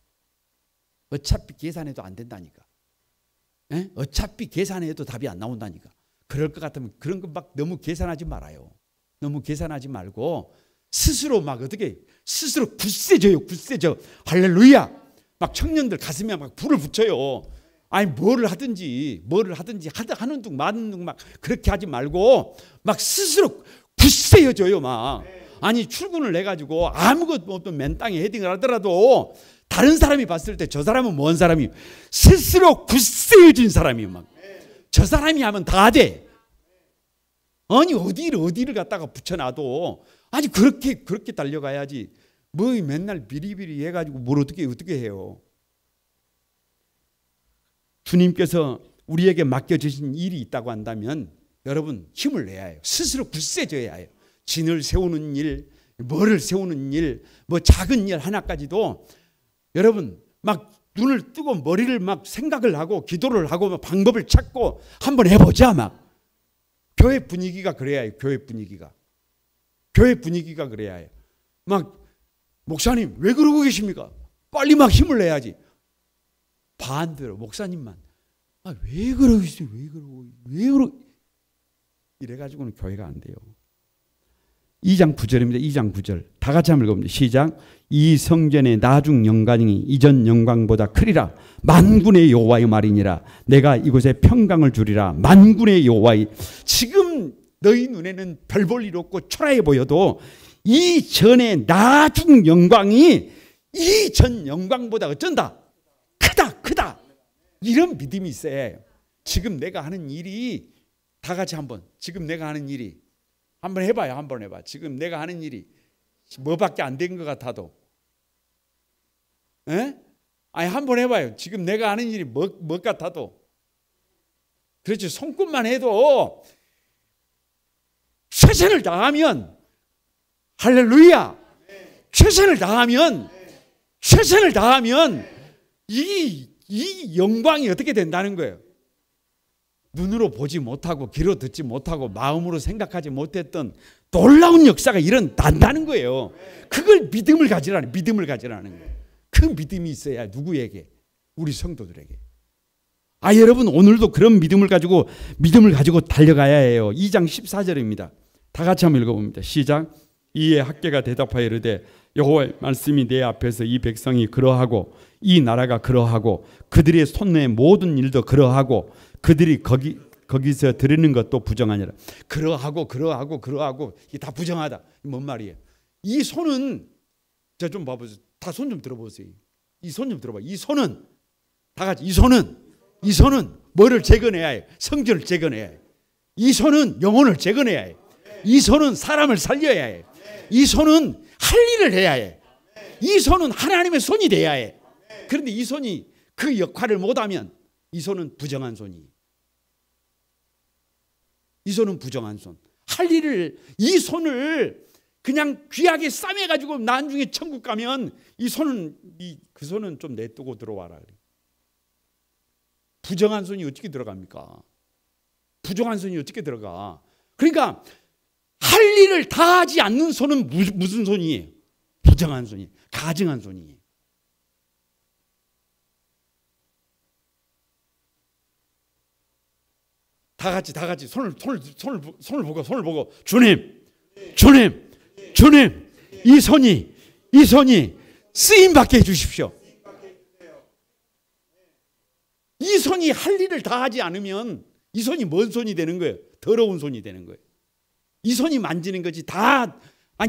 어차피 계산해도 안 된다니까. 에? 어차피 계산해도 답이 안 나온다니까. 그럴 것 같으면 그런 거 막 너무 계산하지 말아요. 너무 계산하지 말고 스스로 막 어떻게 스스로 굳세져요. 굳세져. 할렐루야. 막 청년들 가슴에 막 불을 붙여요. 아니 뭐를 하든지 하는 둥 마는 둥 막 그렇게 하지 말고 막 스스로 굳세여져요. 막 아니 출근을 해가지고 아무것도 없던 맨 땅에 헤딩을 하더라도 다른 사람이 봤을 때 저 사람은 뭔 사람이 스스로 굳세여진 사람이 막 저 사람이 하면 다 돼. 아니 어디를 갖다가 붙여놔도 아니 그렇게 달려가야지. 뭐 맨날 비리비리 해가지고 뭘 어떻게 해요. 주님께서 우리에게 맡겨주신 일이 있다고 한다면 여러분 힘을 내야 해요. 스스로 굳세져야 해요. 진을 세우는 일, 뭐를 세우는 일, 뭐 작은 일 하나까지도 여러분 막 눈을 뜨고 머리를 막 생각을 하고 기도를 하고 막 방법을 찾고 한번 해보자 막. 교회 분위기가 그래야 해요. 교회 분위기가 그래야 해요. 막 목사님 왜 그러고 계십니까? 빨리 막 힘을 내야지. 반대로 목사님만 왜 그러시지? 왜 그러? 이래가지고는 교회가 안 돼요. 2장 9절입니다. 2장 9절 다 같이 한번 읽어봅니다. 시작. 이 성전의 나중 영광이 이전 영광보다 크리라. 만군의 여호와의 말이니라. 내가 이곳에 평강을 주리라. 만군의 여호와의. 지금 너희 눈에는 별 볼 일 없고 초라해 보여도 이전의 나중 영광이 이전 영광보다 어쩐다? 크다. 이런 믿음이 있어야 해요. 지금 내가 하는 일이 다 같이 지금 내가 하는 일이 한번 해봐요. 지금 내가 하는 일이 뭐밖에 안 된 것 같아도 아니 한번 해봐요. 지금 내가 하는 일이 뭐 같아도 그렇지. 손끝만 해도 최선을 다하면 할렐루야. 최선을 다하면 이 영광이 어떻게 된다는 거예요. 눈으로 보지 못하고 귀로 듣지 못하고 마음으로 생각하지 못했던 놀라운 역사가 일어난다는 거예요. 그걸 믿음을 가지라는 거예요. 그 믿음이 있어야 누구에게? 우리 성도들에게. 여러분 오늘도 그런 믿음을 가지고 달려가야 해요. 2장 14절입니다. 다 같이 한번 읽어봅니다. 시작. 이에 학개가 대답하여 이르되 여호와의 말씀이 내 앞에서 이 백성이 그러하고 이 나라가 그러하고 그들의 손의 모든 일도 그러하고 그들이 거기서 드리는 것도 부정하니라. 그러하고 이게 다 부정하다. 뭔 말이에요? 이 손은 자 좀 봐보세요. 다 손 좀 들어보세요. 이 손 좀 들어봐. 이 손은 다 같이 이 손은 뭐를 재건해야 해요? 성전을 재건해야 해요. 이 손은 영혼을 재건해야 해요. 이 손은 사람을 살려야 해요. 이 손은 할 일을 해야 해. 이 손은 하나님의 손이 돼야 해. 그런데 이 손이 그 역할을 못하면 이 손은 부정한 손이에요. 이 손은 부정한 손. 할 일을 이 손을 그냥 귀하게 싸매가지고 나중에 천국 가면 이 손은 그 손은 좀 내두고 들어와라. 부정한 손이 어떻게 들어갑니까? 부정한 손이 어떻게 들어가? 그러니까 할 일을 다 하지 않는 손은 무슨 손이에요? 부정한 손이, 가증한 손이에요. 다 같이 손을 보고 주님, 이 손이 쓰임 받게 해주십시오. 이 손이 할 일을 다 하지 않으면 이 손이 뭔 손이 되는 거예요? 더러운 손이 되는 거예요. 이 손이 만지는 거지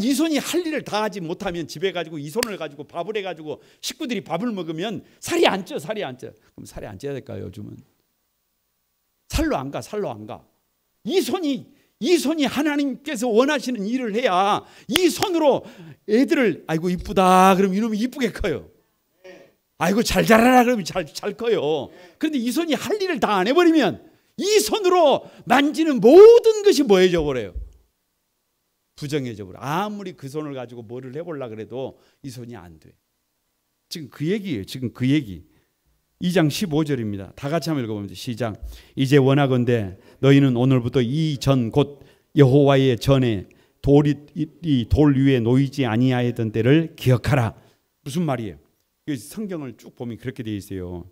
이 손이 할 일을 다 하지 못하면 집에 가지고 이 손을 가지고 밥을 해가지고 식구들이 밥을 먹으면 살이 안 쪄. 그럼 살이 안 쪄야 될까요? 요즘은 살로 안 가. 이 손이 하나님께서 원하시는 일을 해야 이 손으로 애들을 아이고 이쁘다 그러면 이놈이 이쁘게 커요. 아이고 잘 자라라 그러면 잘 커요. 그런데 이 손이 할 일을 다 안 해버리면 이 손으로 만지는 모든 것이 뭐해져 버려요? 부정해져 버려. 아무리 그 손을 가지고 뭐를 해보려고 그래도 이 손이 안 돼. 지금 그 얘기예요. 지금 그 얘기. 2장 15절입니다. 다 같이 한번 읽어봅니다. 시작. 이제 원하건대 너희는 오늘부터 이 전 곧 여호와의 전에 돌이 돌 위에 놓이지 아니하였던 때를 기억하라. 무슨 말이에요? 성경을 쭉 보면 그렇게 되어 있어요.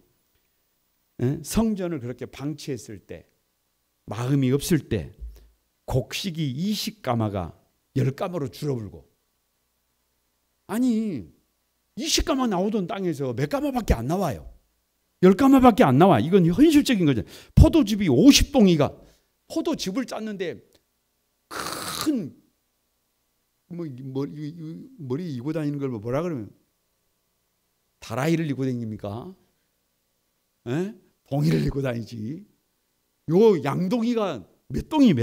성전을 그렇게 방치했을 때, 마음이 없을 때 곡식이 20가마가 10가마로 줄어들고, 아니 20가마 나오던 땅에서 몇 가마밖에 안 나와요. 10가마밖에 안 나와. 이건 현실적인 거죠. 포도즙이 50동이가 포도즙을 짰는데 큰 머리 이고 다니는 걸 뭐라 그러면 다라이를 이고 다닙니까? 동이를 이고 다니지. 요 양동이가 몇 동이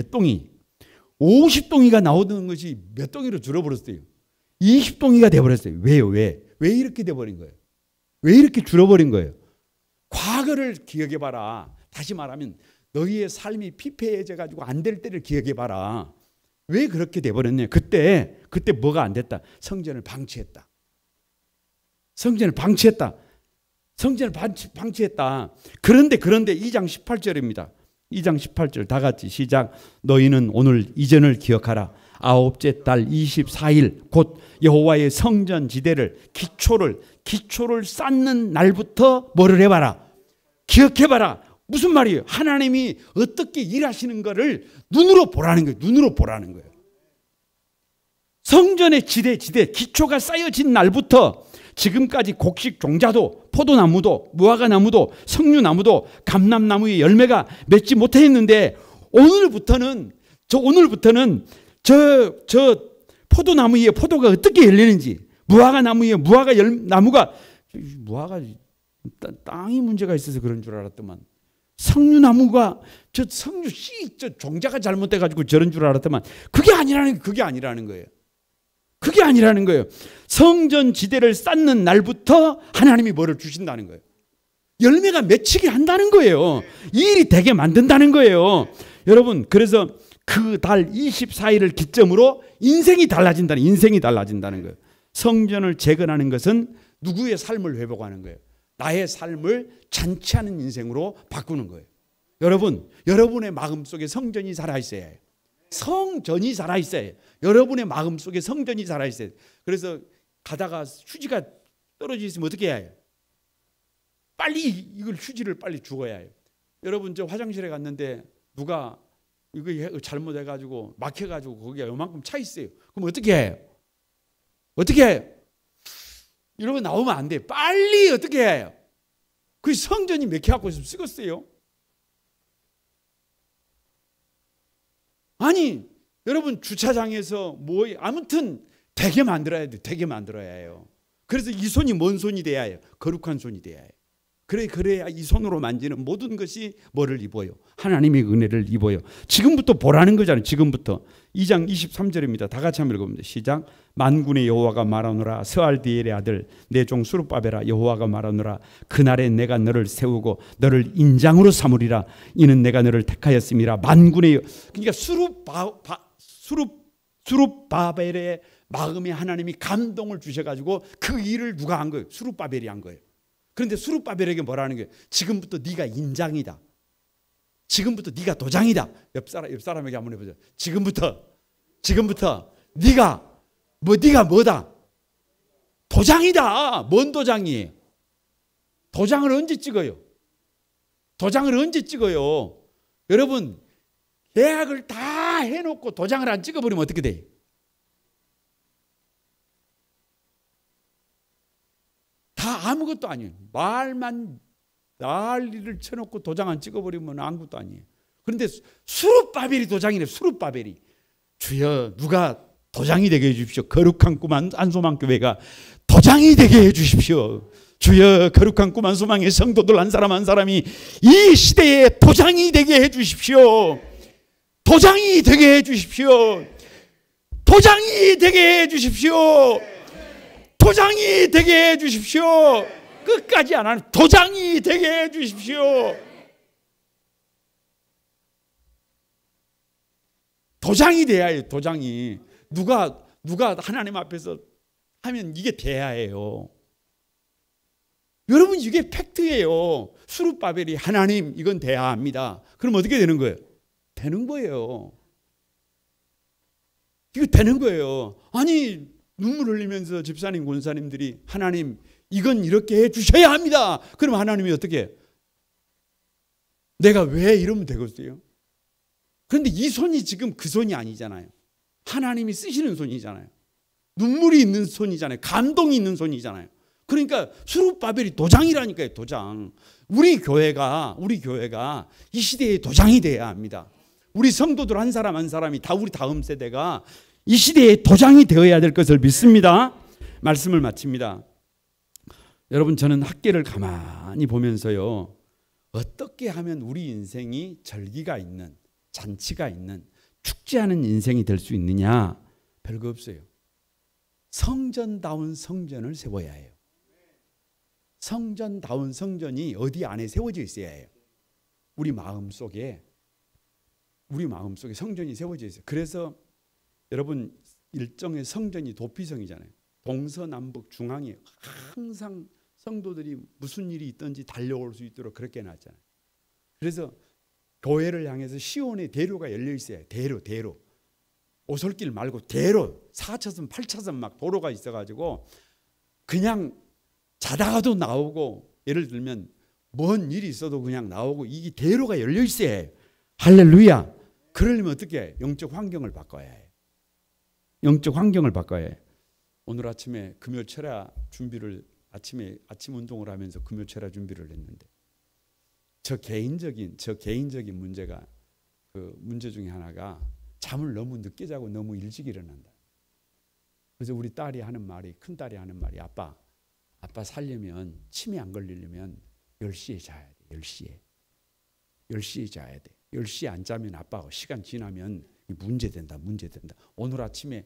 50동이가 나오던 것이 몇 동이로 줄어버렸어요. 20동이가 돼버렸어요. 왜요? 왜 이렇게 돼버린 거예요? 왜 이렇게 줄어버린 거예요? 과거를 기억해봐라. 다시 말하면 너희의 삶이 피폐해져 가지고 안 될 때를 기억해봐라. 왜 그렇게 돼버렸냐? 그때 뭐가 안 됐다? 성전을 방치했다. 그런데 2장 18절입니다. 2장 18절 다 같이 시작. 너희는 오늘 이전을 기억하라. 아홉째 달 24일 곧 여호와의 성전 지대를 기초를 쌓는 날부터 뭐를 해봐라? 기억해봐라. 무슨 말이에요? 하나님이 어떻게 일하시는 것을 눈으로 보라는 거예요. 성전의 지대 기초가 쌓여진 날부터 지금까지 곡식 종자도 포도나무도 무화과나무도 석류나무도 감람나무의 열매가 맺지 못했는데 오늘부터는 저 포도나무의 포도가 어떻게 열리는지, 무화과나무의 무화과 땅이 문제가 있어서 그런 줄 알았더만, 석류나무가 저 석류 씨 저 종자가 잘못돼 가지고 저런 줄 알았더만 그게 아니라는 거예요. 성전 지대를 쌓는 날부터 하나님이 뭐를 주신다는 거예요. 열매가 맺히게 한다는 거예요. 이 일이 되게 만든다는 거예요. 여러분, 그래서 그 달 24일을 기점으로 인생이 달라진다는 거예요. 성전을 재건하는 것은 누구의 삶을 회복하는 거예요? 나의 삶을 잔치하는 인생으로 바꾸는 거예요. 여러분의 마음속에 성전이 살아있어야 해요. 여러분의 마음속에 성전이 살아있어야 해요. 그래서 가다가 휴지가 떨어져 있으면 어떻게 해야 해요? 빨리 이걸 휴지를 빨리 주워야 해요. 여러분, 저 화장실에 갔는데 누가 이거 잘못해가지고 막혀가지고 거기가 요만큼 차 있어요. 그럼 어떻게 해요? 이러고 나오면 안 돼. 빨리 어떻게 해요? 그 성전이 막혀갖고 있으면 쓰겠어요? 아니, 여러분 주차장에서 아무튼 되게 만들어야 해요. 그래서 이 손이 뭔 손이 돼야 해요? 거룩한 손이 돼야 해요. 그래야 이 손으로 만지는 모든 것이 뭐를 입어요? 하나님의 은혜를 입어요. 지금부터 보라는 거잖아요. 지금부터. 2장 23절입니다. 다 같이 한번 읽어봅니다. 시작. 만군의 여호와가 말하노라. 스알디엘의 아들 내 종 수룹바벨아, 여호와가 말하노라. 그날에 내가 너를 세우고 너를 인장으로 삼으리라. 이는 내가 너를 택하였음이라. 만군의, 그러니까 수룹바벨의 마음에 하나님이 감동을 주셔가지고 그 일을 누가 한 거예요? 스룹바벨이 한 거예요. 그런데 스룹바벨에게 뭐라는 거예요? 지금부터 네가 인장이다. 지금부터 네가 도장이다. 옆 사람에게 한번 해보죠. 지금부터 네가 뭐다? 도장이다. 뭔 도장이에요? 도장을 언제 찍어요? 여러분, 계약을 다 해놓고 도장을 안 찍어버리면 어떻게 돼요? 다 아무것도 아니에요. 말만 난리를 쳐놓고 도장 안 찍어버리면 아무것도 아니에요. 그런데 스룹바벨이 도장이네. 스룹바벨이. 주여, 누가 도장이 되게 해주십시오. 거룩한 꿈 안소망 교회가 도장이 되게 해주십시오. 주여, 거룩한 꿈 안소망의 성도들 한 사람 한 사람이 이 시대에 도장이 되게 해주십시오. 도장이 되게 해주십시오. 도장이 되게 해주십시오. 도장이 되게 해주십시오. 끝까지 안 하는 도장이 되게 해주십시오. 도장이 돼야 해요. 도장이. 누가 하나님 앞에서 하면 이게 돼야 해요. 여러분, 이게 팩트예요. 스룹바벨이 하나님 이건 돼야 합니다. 그럼 어떻게 되는 거예요? 되는 거예요. 이거 되는 거예요. 아니, 눈물 흘리면서 집사님, 권사님들이 하나님 이건 이렇게 해 주셔야 합니다. 그럼 하나님이 어떻게 해요? 내가 왜 이러면 되겠어요? 그런데 이 손이 지금 그 손이 아니잖아요. 하나님이 쓰시는 손이잖아요. 눈물이 있는 손이잖아요. 감동이 있는 손이잖아요. 그러니까 스룹바벨이 도장이라니까요. 도장. 우리 교회가 이 시대의 도장이 돼야 합니다. 우리 성도들 한 사람 한 사람이 다 우리 다음 세대가 이 시대의 도장이 되어야 될 것을 믿습니다. 말씀을 마칩니다. 여러분, 저는 학계를 가만히 보면서요, 어떻게 하면 우리 인생이 절기가 있는, 잔치가 있는, 축제하는 인생이 될 수 있느냐? 별거 없어요. 성전다운 성전을 세워야 해요. 성전다운 성전이 어디 안에 세워져 있어야 해요. 우리 마음 속에 성전이 세워져 있어요. 그래서 여러분, 일정의 성전이 도피성이잖아요. 동서남북 중앙에 항상 성도들이 무슨 일이 있든지 달려올 수 있도록 그렇게 해놨잖아요. 그래서 교회를 향해서 시온의 대로가 열려 있어요. 대로. 오솔길 말고 대로 4차선, 8차선 막 도로가 있어가지고 그냥 자다가도 나오고, 예를 들면 뭔 일이 있어도 그냥 나오고, 이게 대로가 열려 있어야 해요. 할렐루야. 그러려면 어떻게 해요? 영적 환경을 바꿔야 해요. 영적 환경을 바꿔야 해요. 오늘 아침에 금요철야 준비를 아침 운동을 하면서 금요철야 준비를 했는데, 저 개인적인 문제가, 그 문제 중에 하나가 잠을 너무 늦게 자고 너무 일찍 일어난다. 그래서 우리 딸이 하는 말이, 큰 딸이 하는 말이, 아빠 살려면, 치매 안 걸리려면 10시에 자야 돼. 10시에 자야 돼. 10시에 안 자면 아빠가 시간 지나면 문제된다. 오늘 아침에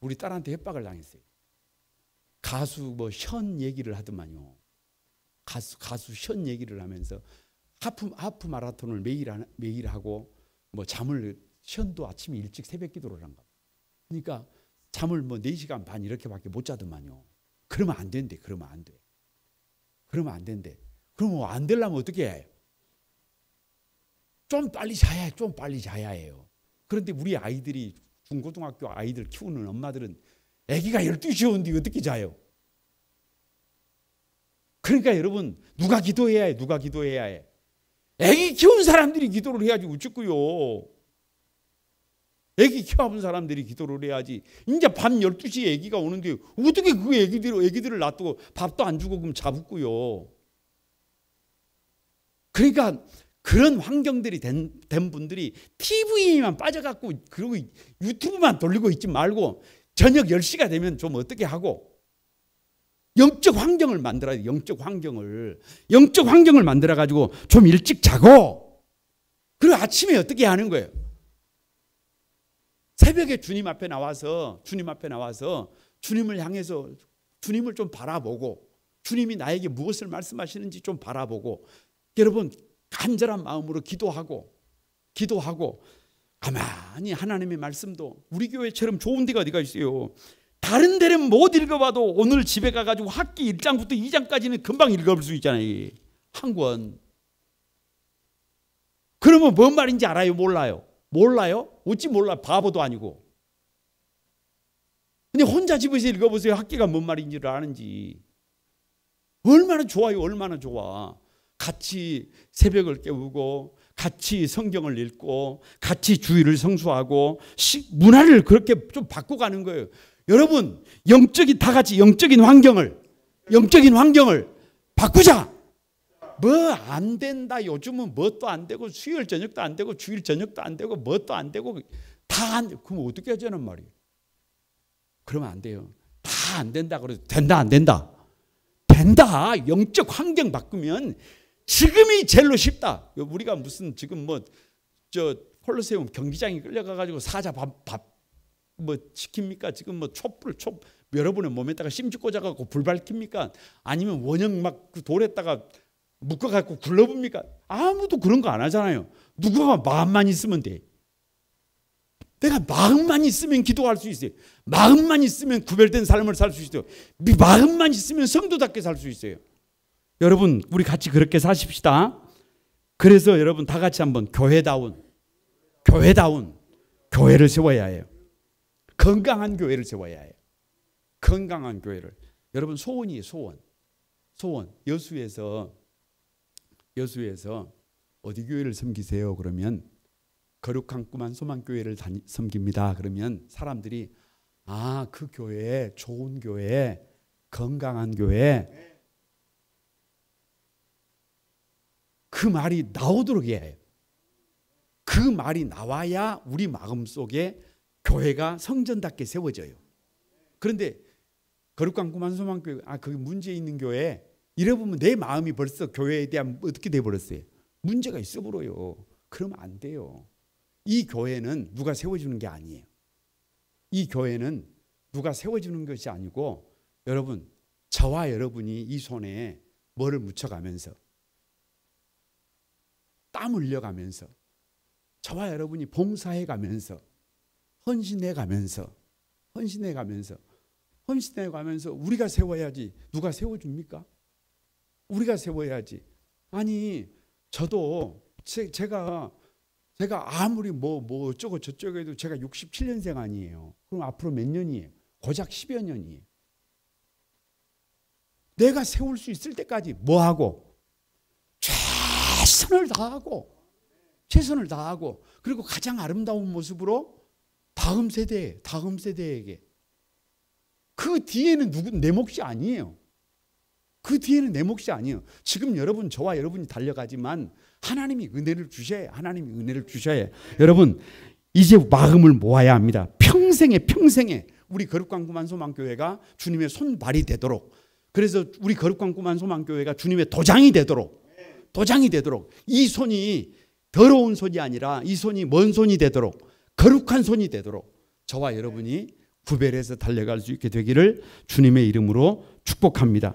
우리 딸한테 협박을 당했어요. 가수 현 얘기를 하더만요. 가수 현 얘기를 하면서 하프 마라톤을 매일 하고, 잠을, 현도 아침에 일찍 새벽 기도를 한가. 그러니까 잠을 4시간 반 이렇게밖에 못 자더만요. 그러면 안 된대. 그러면 안 된대. 그러면 안 되려면 어떻게 해요? 좀 빨리 자야 해요. 그런데 우리 아이들이, 중고등학교 아이들 키우는 엄마들은 아기가 12시에 오는데 어떻게 자요? 그러니까 여러분, 누가 기도해야 해? 아기 키운 사람들이 기도를 해야지 어쩌고요. 아기 키워본 사람들이 기도를 해야지. 이제 밤 12시에 아기가 오는데 어떻게 그 아기들을 놔두고 밥도 안 주고 그럼 자붙고요. 그러니까 그런 환경들이 된 분들이 TV만 빠져갖고, 그리고 유튜브만 돌리고 있지 말고, 저녁 10시가 되면 좀 어떻게 하고 영적 환경을 만들어야 돼. 영적 환경을 만들어가지고 좀 일찍 자고, 그리고 아침에 어떻게 하는 거예요? 새벽에 주님 앞에 나와서 주님을 향해서 주님을 좀 바라보고, 주님이 나에게 무엇을 말씀하시는지 좀 바라보고, 여러분 간절한 마음으로 기도하고 가만히 하나님의 말씀도, 우리 교회처럼 좋은 데가 어디가 있어요? 다른 데는 못 읽어봐도 오늘 집에 가가지고 학기 1장부터 2장까지는 금방 읽어볼 수 있잖아요. 한 권. 그러면 뭔 말인지 알아요? 몰라요? 몰라요? 어찌 몰라? 바보도 아니고. 근데 혼자 집에서 읽어보세요. 학기가 뭔 말인지를 아는지. 얼마나 좋아요. 얼마나 좋아. 같이 새벽을 깨우고 같이 성경을 읽고 같이 주일을 성수하고 문화를 그렇게 좀 바꿔가는 거예요. 여러분, 영적인 다 같이 영적인 환경을 바꾸자. 뭐 안 된다. 요즘은 뭣도 안 되고 수요일 저녁도 안 되고 주일 저녁도 안 되고 뭣도 안 되고 다 안 돼. 그럼 어떻게 하자는 말이에요? 그러면 안 돼요. 다 안 된다 그래도 된다 안 된다? 된다. 영적 환경 바꾸면 지금이 제일로 쉽다. 우리가 무슨 지금 뭐 저 콜로세움 경기장에 끌려가 가지고 사자 밥 뭐 시킵니까? 지금 뭐 촛불 여러분의 몸에다가 심지 꽂아 갖고 불 밝힙니까? 아니면 원형 막 그 돌에다가 묶어 갖고 굴러봅니까? 아무도 그런 거 안 하잖아요. 누구가 마음만 있으면 돼. 내가 마음만 있으면 기도할 수 있어요. 마음만 있으면 구별된 삶을 살 수 있어요. 마음만 있으면 성도답게 살 수 있어요. 여러분, 우리 같이 그렇게 사십시다. 그래서 여러분 다 같이 한번 교회다운 교회를 세워야 해요. 건강한 교회를 세워야 해요. 건강한 교회를. 여러분 소원이에요. 소원. 여수에서 어디 교회를 섬기세요? 그러면 거룩한 꿈한 소망교회를 섬깁니다. 그러면 사람들이 그 교회 좋은 교회, 건강한 교회, 그 말이 나오도록 해야 해요. 그 말이 나와야 우리 마음속에 교회가 성전답게 세워져요. 그런데 거룩한 꿈한 소망교회, 그게 문제 있는 교회, 이래보면 내 마음이 벌써 교회에 대한 어떻게 돼버렸어요? 문제가 있어버려요. 그러면 안 돼요. 이 교회는 누가 세워주는 게 아니에요. 이 교회는 누가 세워주는 것이 아니고 여러분, 저와 여러분이 이 손에 뭐를 묻혀가면서 땀 흘려가면서 저와 여러분이 봉사해가면서 헌신해가면서 우리가 세워야지. 누가 세워줍니까? 우리가 세워야지. 아니 저도 제가 아무리 뭐 어쩌고 저쩌고 해도 제가 67년생 아니에요. 그럼 앞으로 몇 년이에요? 고작 10여 년이에요. 내가 세울 수 있을 때까지 뭐하고? 최선을 다하고 그리고 가장 아름다운 모습으로 다음 세대에게. 그 뒤에는 내 몫이 아니에요. 그 뒤에는 내 몫이 아니에요. 지금 여러분, 저와 여러분이 달려가지만 하나님이 은혜를 주셔야 해요. 여러분, 이제 마음을 모아야 합니다. 평생에 우리 거룩한 꿈한 소망교회가 주님의 손발이 되도록, 그래서 우리 거룩한 꿈한 소망교회가 주님의 도장이 되도록 이 손이 더러운 손이 아니라 이 손이 먼 손이 되도록, 거룩한 손이 되도록 저와 여러분이 구별해서 달려갈 수 있게 되기를 주님의 이름으로 축복합니다.